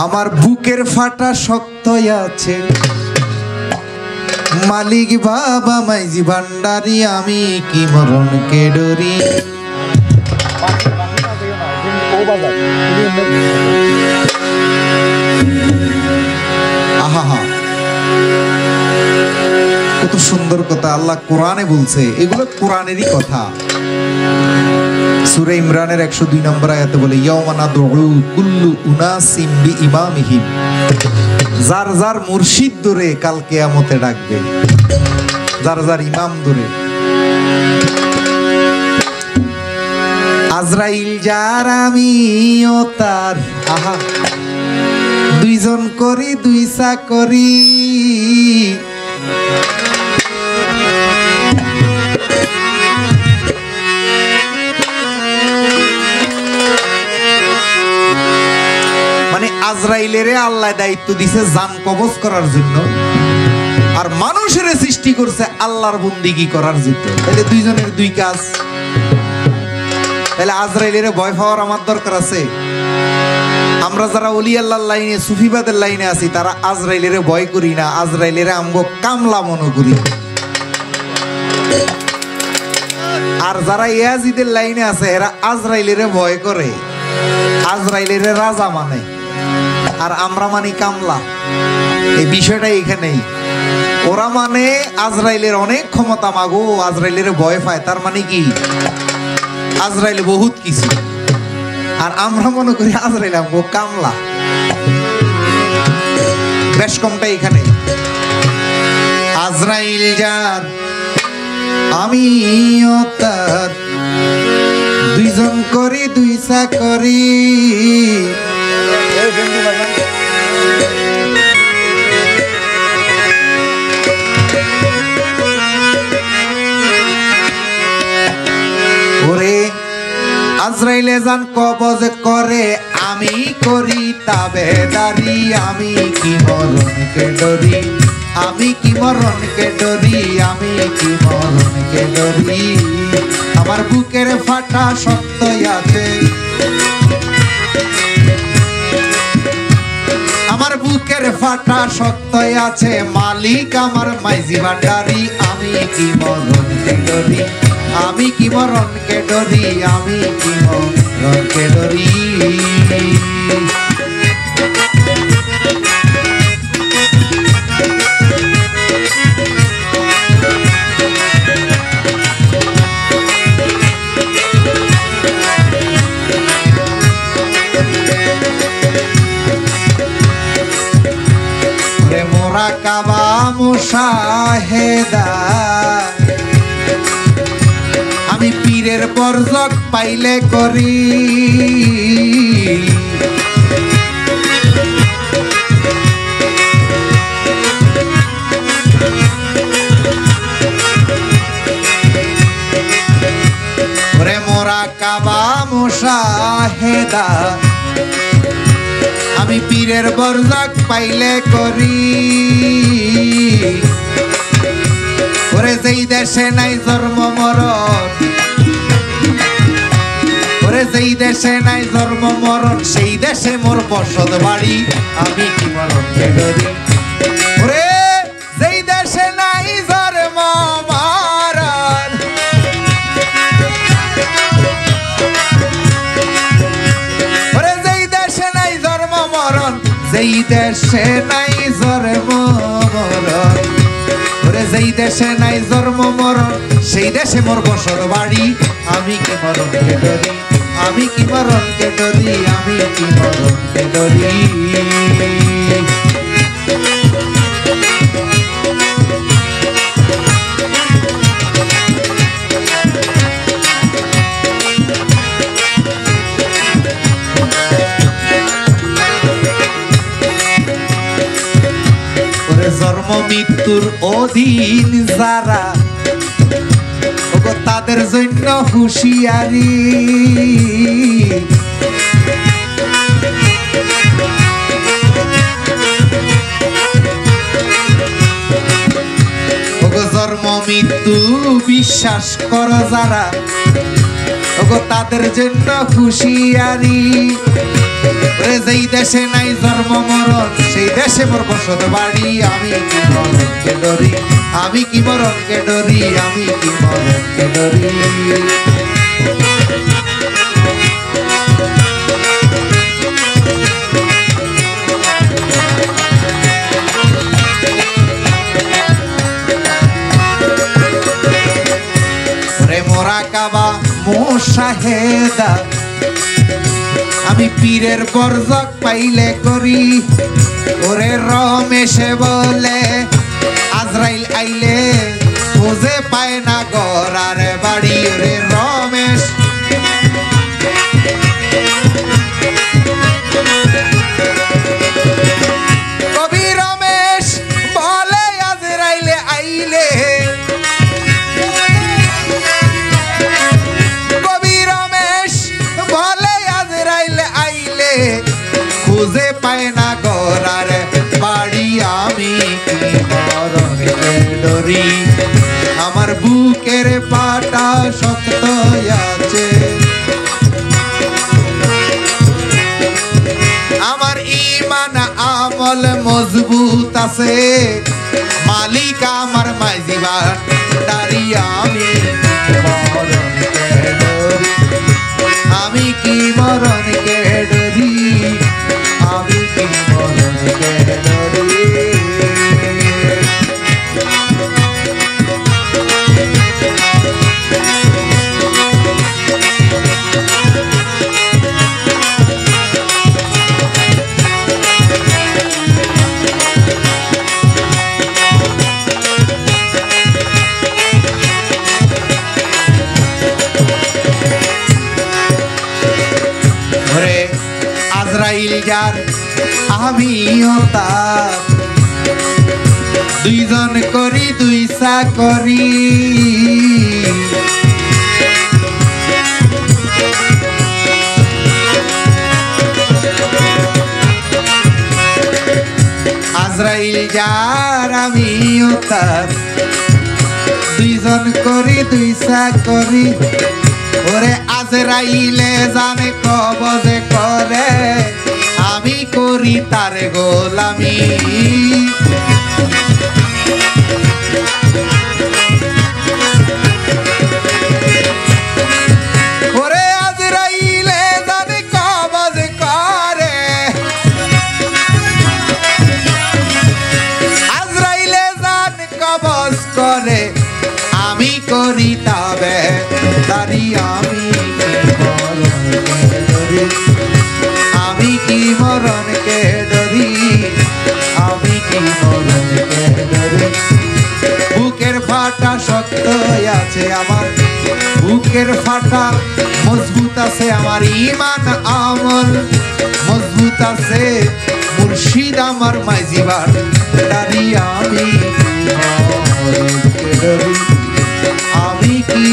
আমার বুকের ফাটা শক্ত আছে মালিক বাবা মাইজি ভান্ডারি আমি কি মরণকে ডরি আহা কত সুন্দর কথা আল্লাহ কোরআনে বলছে এগুলো কোরআনেরই কথা সূরা ইমরানের 102 নম্বর আয়াতে বলে ইয়াওমা নাদউ কুল্লু উনাসিম বিইমামিহিম যার যার মুর্শিদ ধরে কাল কিয়ামতে ডাকবে যার যার ইমাম ধরে আজরাইল যার আমিও তার আহা দুইজন করি দুই চাকরি আজরাইলের আল্লাহ দায়িত্ব দিছে জান কবজ করার জন্য আর মানুষের সৃষ্টি করছে আল্লাহর বন্দেগী করার জন্য তাহলে দুইজনের দুই কাজ তাহলে আজরাইলের ভয় পাওয়ার আমার দরকার আছে আমরা যারা ওলি আল্লাহর লাইনে সুফিবাদের লাইনে আছি তারা আজরাইলের ভয় করি না আজরাইলের আমগো কামলা মনে করি আর যারা ইয়াজিদের লাইনে আছে এরা আজরাইলের ভয় করে আজরাইলের রাজা মানে আর আমরা মানি কামলা এই বিষয়টা এখানেই ওরা মানে আজরাইলের অনেক ক্ষমতা মাগো আজরাইলের ভয় পায় তার মানে কি আজরাইল বহুত কিছু আর আমরা মনে করি আজরাইল আমগো কামলা বেশ কমটা এখানে আজরাইল যার আমিও তার দুইজন করি দুই চাকরি ওরে আজরাইলে জান কবজ করে আমি করি তাবেদারি আমি কি মরণকে ডরি আমি কি মরণকে ডরি আমি কি মরণকে ডরি আমার বুকের ফাটা শক্ত আছে আমার বুকের ফাটা শক্ত আছে মালিক আমার মাইজি ভান্ডারি আমি কি মরণকে ডরি আমি কি মরণকে ডরি আমি কি মরণকে ডরি মোরাকাবা মুশাহেদা আমি পীরের বরজক পাইলে করি ওরে মোরাকাবা মুশাহেদা আমি পীরের বরজক পাইলে করি ওরে যেই দেশে নাই জন্ম মরণ ওরে যেই দেশে নাই জন্ম মরণ সেই দেশে মোর বসত বাড়ি আমি কি মরণকে ডরি ওরে যেই দেশে নাই জন্ম মরণ ওরে যেই দেশে নাই জন্ম মরণ যেই দেশে নাই জন্ম মরণ ওরে যেই দেশে নাই জন্ম মরণ সেই দেশে মোর বসত বাড়ি আমি কি মরণকে ডরি আমি কি মরণকে ডরি আমি কি মরণকে ডরি জন্ম মৃত্যুর অধীন যারা তাদের জন্য হুঁশিয়ারি জন্ম মৃত্যু বিশ্বাস কর যারা তাদের জন্য হুঁশিয়ারি ওরে যেই দেশে নাই জন্ম মরণ সেই দেশে মোর বসত বাড়ি আমি কি মরণকে ডরি আমি কি মরণকে ডরি আমি কি মরণকে ডরি মোরাকাবা মোশাহেদা আমি পীরের বরজক পাইলে করি ওরে রমেশে বলে আজরাইল আইলে খুঁজে পায় না গড়ার বাড়ি রে রমেশ কবি রমেশ বলে আজরাইলে আইলে খুঁজে পায় না গড়ার বাড়ি আমি কি মরণকে ডরি আমার বুকের পাটা শক্ত আছে আমার ঈমান আমল মজবুত আছে মালিক আমার মাইজিবার দাঁড়ি আমি মরণকে ডরি আমি কি মরণকে ডরি আমি কি মরণকে ডরি আজরাইল যার আমিও তার দুইজন করি দুই চাকরি আজরাইল যার আমিও তার দুইজন করি দুই চাকরি ওরে আজরাইলে জানে কবজে করে আমি করি তার গোলামি ওরে আজরাইলে জানে কবজে করে আজরাইলে জানে কবজ করে আমি করি তবে দাঁড়ি আমি কি মরণকে ডরি আমি কি মরণকে ডরি বুকের ফাটা শক্ত আছে আমার বুকের ফাটা মজবুত আছে আমার ঈমান আমল মজবুত আছে মুর্শিদ আমার মাইজিবার দাঁড়ি আমি কি মরণকে ডরি আমি কি